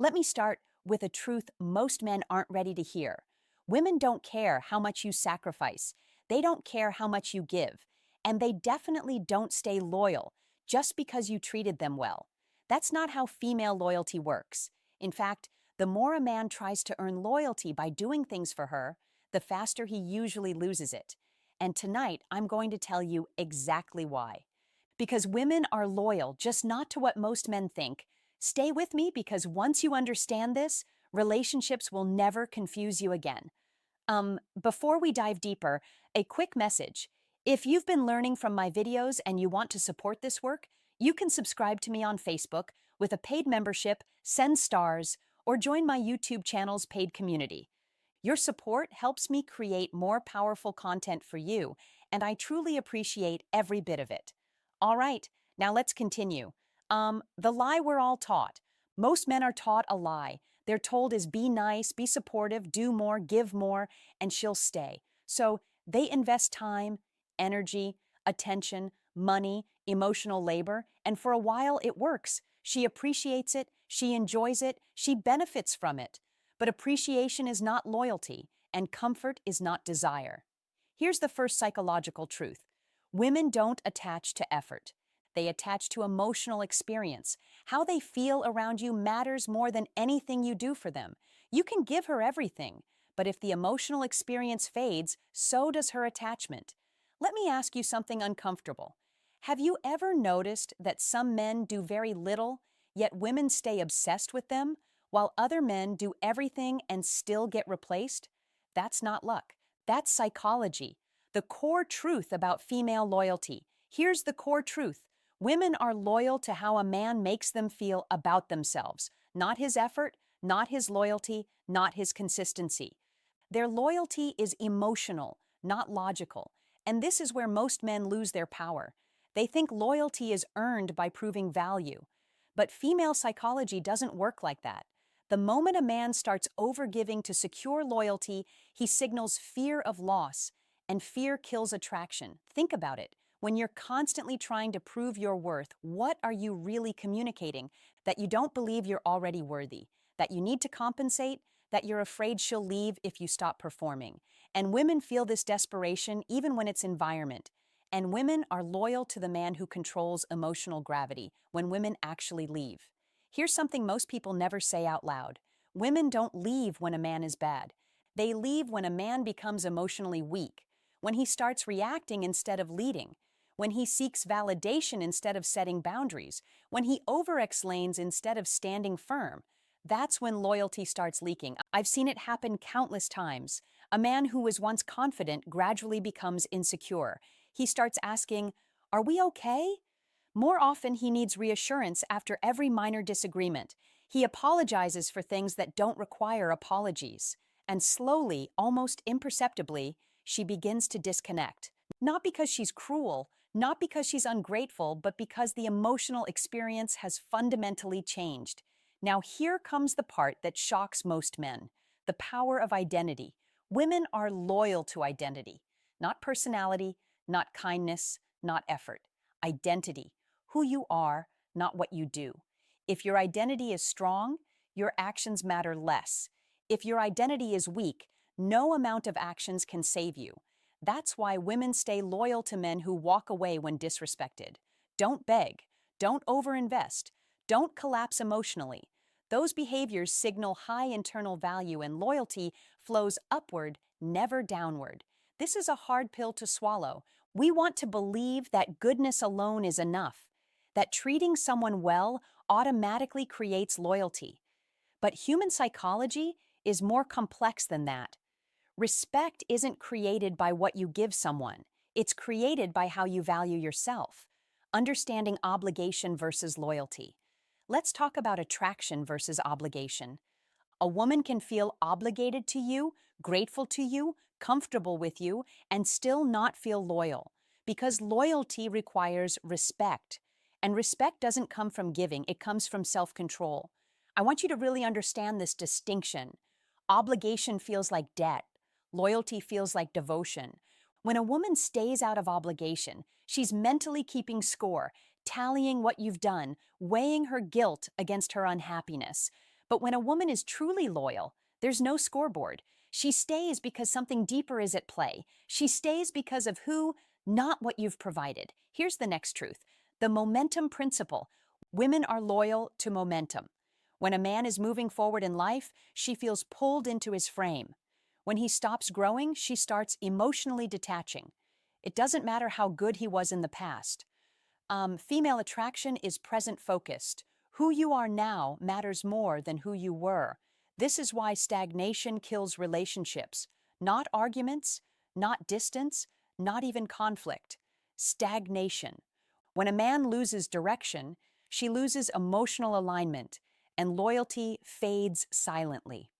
Let me start with a truth most men aren't ready to hear. Women don't care how much you sacrifice. They don't care how much you give. And they definitely don't stay loyal just because you treated them well. That's not how female loyalty works. In fact, the more a man tries to earn loyalty by doing things for her, the faster he usually loses it. And tonight, I'm going to tell you exactly why. Because women are loyal, just not to what most men think. Stay with me because once you understand this, relationships will never confuse you again. Before we dive deeper, a quick message. If you've been learning from my videos and you want to support this work, you can subscribe to me on Facebook with a paid membership, send stars, or join my YouTube channel's paid community. Your support helps me create more powerful content for you, and I truly appreciate every bit of it. All right, now let's continue. The lie we're all taught. Most men are taught a lie. They're told is be nice, be supportive, do more, give more, and she'll stay. So they invest time, energy, attention, money, emotional labor, and for a while it works. She appreciates it, she enjoys it, she benefits from it. But appreciation is not loyalty, and comfort is not desire. Here's the first psychological truth. Women don't attach to effort. They attach to emotional experience. How they feel around you matters more than anything you do for them. You can give her everything, but if the emotional experience fades, so does her attachment. Let me ask you something uncomfortable. Have you ever noticed that some men do very little, yet women stay obsessed with them, while other men do everything and still get replaced? That's not luck. That's psychology. The core truth about female loyalty. Here's the core truth. Women are loyal to how a man makes them feel about themselves, not his effort, not his loyalty, not his consistency. Their loyalty is emotional, not logical, and this is where most men lose their power. They think loyalty is earned by proving value. But female psychology doesn't work like that. The moment a man starts overgiving to secure loyalty, he signals fear of loss, and fear kills attraction. Think about it. When you're constantly trying to prove your worth, what are you really communicating? That you don't believe you're already worthy, that you need to compensate, that you're afraid she'll leave if you stop performing. And women feel this desperation even when it's environment. And women are loyal to the man who controls emotional gravity when women actually leave. Here's something most people never say out loud. Women don't leave when a man is bad. They leave when a man becomes emotionally weak, when he starts reacting instead of leading, when he seeks validation instead of setting boundaries, when he over-explains instead of standing firm. That's when loyalty starts leaking. I've seen it happen countless times. A man who was once confident gradually becomes insecure. He starts asking, "Are we okay?" More often, he needs reassurance after every minor disagreement. He apologizes for things that don't require apologies. And slowly, almost imperceptibly, she begins to disconnect. Not because she's cruel, not because she's ungrateful, but because the emotional experience has fundamentally changed. Now here comes the part that shocks most men, the power of identity. Women are loyal to identity, not personality, not kindness, not effort. Identity, who you are, not what you do. If your identity is strong, your actions matter less. If your identity is weak, no amount of actions can save you. That's why women stay loyal to men who walk away when disrespected. Don't beg. Don't overinvest. Don't collapse emotionally. Those behaviors signal high internal value, and loyalty flows upward, never downward. This is a hard pill to swallow. We want to believe that goodness alone is enough, that treating someone well automatically creates loyalty. But human psychology is more complex than that. Respect isn't created by what you give someone. It's created by how you value yourself. Understanding obligation versus loyalty. Let's talk about attraction versus obligation. A woman can feel obligated to you, grateful to you, comfortable with you, and still not feel loyal. Because loyalty requires respect. And respect doesn't come from giving, it comes from self-control. I want you to really understand this distinction. Obligation feels like debt. Loyalty feels like devotion. When a woman stays out of obligation, she's mentally keeping score, tallying what you've done, weighing her guilt against her unhappiness. But when a woman is truly loyal, there's no scoreboard. She stays because something deeper is at play. She stays because of who, not what you've provided. Here's the next truth. The momentum principle. Women are loyal to momentum. When a man is moving forward in life, she feels pulled into his frame. When he stops growing, she starts emotionally detaching. It doesn't matter how good he was in the past. Female attraction is present-focused. Who you are now matters more than who you were. This is why stagnation kills relationships. Not arguments, not distance, not even conflict. Stagnation. When a man loses direction, she loses emotional alignment, and loyalty fades silently.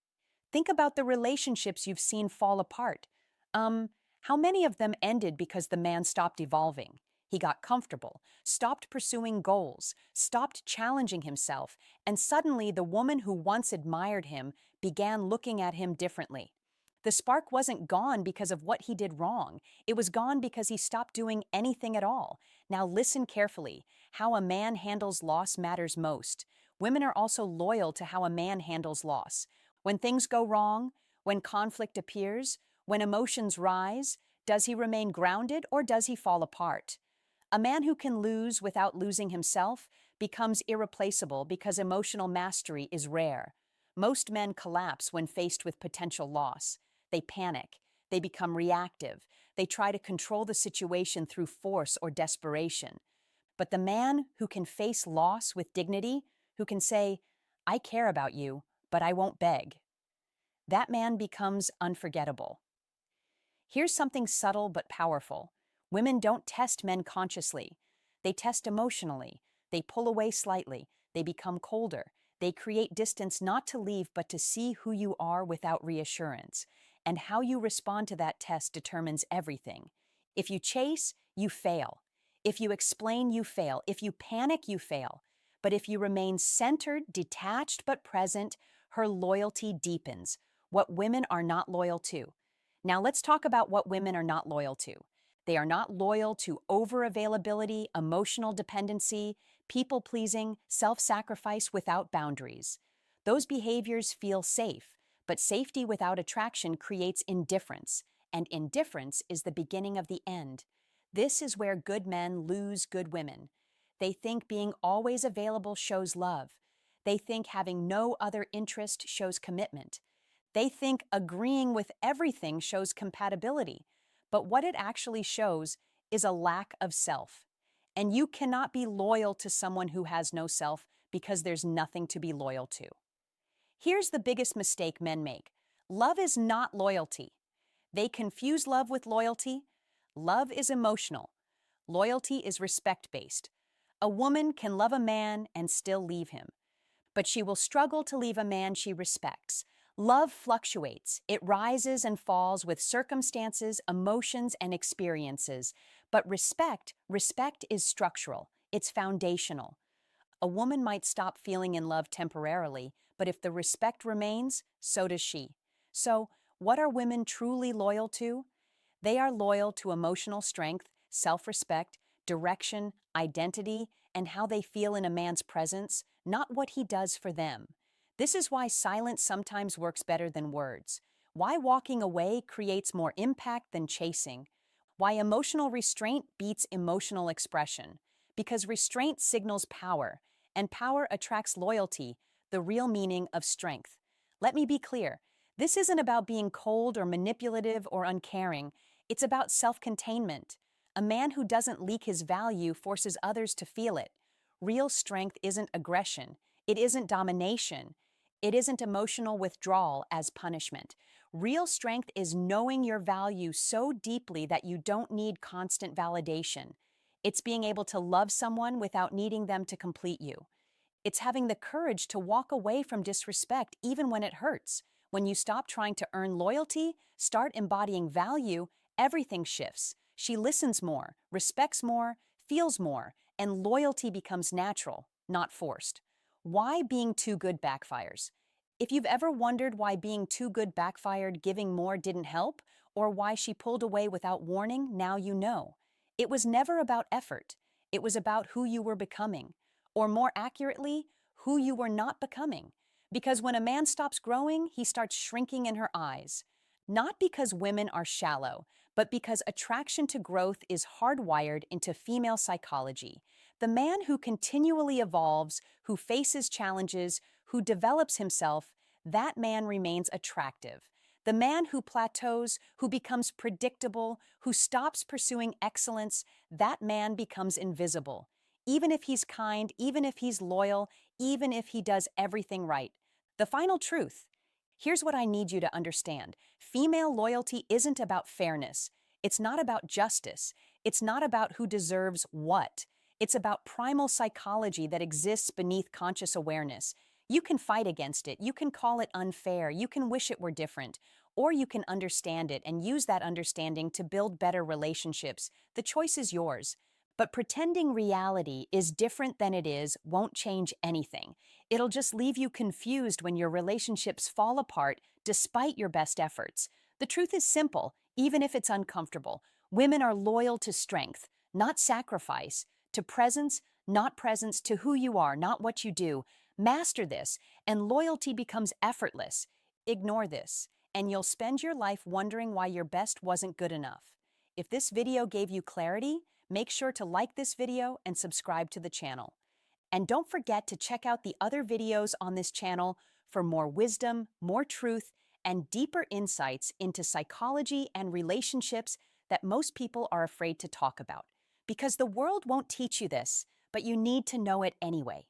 Think about the relationships you've seen fall apart. How many of them ended because the man stopped evolving? He got comfortable, stopped pursuing goals, stopped challenging himself, and suddenly the woman who once admired him began looking at him differently. The spark wasn't gone because of what he did wrong. It was gone because he stopped doing anything at all. Now listen carefully. How a man handles loss matters most. Women are also loyal to how a man handles loss. When things go wrong, when conflict appears, when emotions rise, does he remain grounded or does he fall apart? A man who can lose without losing himself becomes irreplaceable because emotional mastery is rare. Most men collapse when faced with potential loss. They panic. They become reactive. They try to control the situation through force or desperation. But the man who can face loss with dignity, who can say, "I care about you, but I won't beg," that man becomes unforgettable. Here's something subtle but powerful. Women don't test men consciously. They test emotionally. They pull away slightly. They become colder. They create distance not to leave but to see who you are without reassurance. And how you respond to that test determines everything. If you chase, you fail. If you explain, you fail. If you panic, you fail. But if you remain centered, detached but present, her loyalty deepens. What women are not loyal to. Now let's talk about what women are not loyal to. They are not loyal to over-availability, emotional dependency, people-pleasing, self-sacrifice without boundaries. Those behaviors feel safe, but safety without attraction creates indifference, and indifference is the beginning of the end. This is where good men lose good women. They think being always available shows love. They think having no other interest shows commitment. They think agreeing with everything shows compatibility, but what it actually shows is a lack of self. And you cannot be loyal to someone who has no self because there's nothing to be loyal to. Here's the biggest mistake men make. Love is not loyalty. They confuse love with loyalty. Love is emotional. Loyalty is respect-based. A woman can love a man and still leave him, but she will struggle to leave a man she respects. Love fluctuates. It rises and falls with circumstances, emotions, and experiences. But respect is structural. It's foundational. A woman might stop feeling in love temporarily, but if the respect remains, so does she. So, what are women truly loyal to? They are loyal to emotional strength, self-respect, direction, identity, and how they feel in a man's presence, not what he does for them. This is why silence sometimes works better than words. Why walking away creates more impact than chasing. Why emotional restraint beats emotional expression. Because restraint signals power, and power attracts loyalty, the real meaning of strength. Let me be clear. This isn't about being cold or manipulative or uncaring. It's about self-containment. A man who doesn't leak his value forces others to feel it. Real strength isn't aggression. It isn't domination. It isn't emotional withdrawal as punishment. Real strength is knowing your value so deeply that you don't need constant validation. It's being able to love someone without needing them to complete you. It's having the courage to walk away from disrespect even when it hurts. When you stop trying to earn loyalty, start embodying value, everything shifts. She listens more, respects more, feels more, and loyalty becomes natural, not forced. Why being too good backfires? If you've ever wondered why being too good backfired, giving more didn't help, or why she pulled away without warning, now you know. It was never about effort. It was about who you were becoming. Or more accurately, who you were not becoming. Because when a man stops growing, he starts shrinking in her eyes. Not because women are shallow, but because attraction to growth is hardwired into female psychology. The man who continually evolves, who faces challenges, who develops himself, that man remains attractive. The man who plateaus, who becomes predictable, who stops pursuing excellence, that man becomes invisible. Even if he's kind, even if he's loyal, even if he does everything right. The final truth. Here's what I need you to understand. Female loyalty isn't about fairness. It's not about justice. It's not about who deserves what. It's about primal psychology that exists beneath conscious awareness. You can fight against it. You can call it unfair. You can wish it were different. Or you can understand it and use that understanding to build better relationships. The choice is yours. But pretending reality is different than it is won't change anything. It'll just leave you confused when your relationships fall apart despite your best efforts. The truth is simple, even if it's uncomfortable. Women are loyal to strength, not sacrifice, to presence, not presence, to who you are, not what you do. Master this, and loyalty becomes effortless. Ignore this, and you'll spend your life wondering why your best wasn't good enough. If this video gave you clarity, make sure to like this video and subscribe to the channel. And don't forget to check out the other videos on this channel for more wisdom, more truth, and deeper insights into psychology and relationships that most people are afraid to talk about. Because the world won't teach you this, but you need to know it anyway.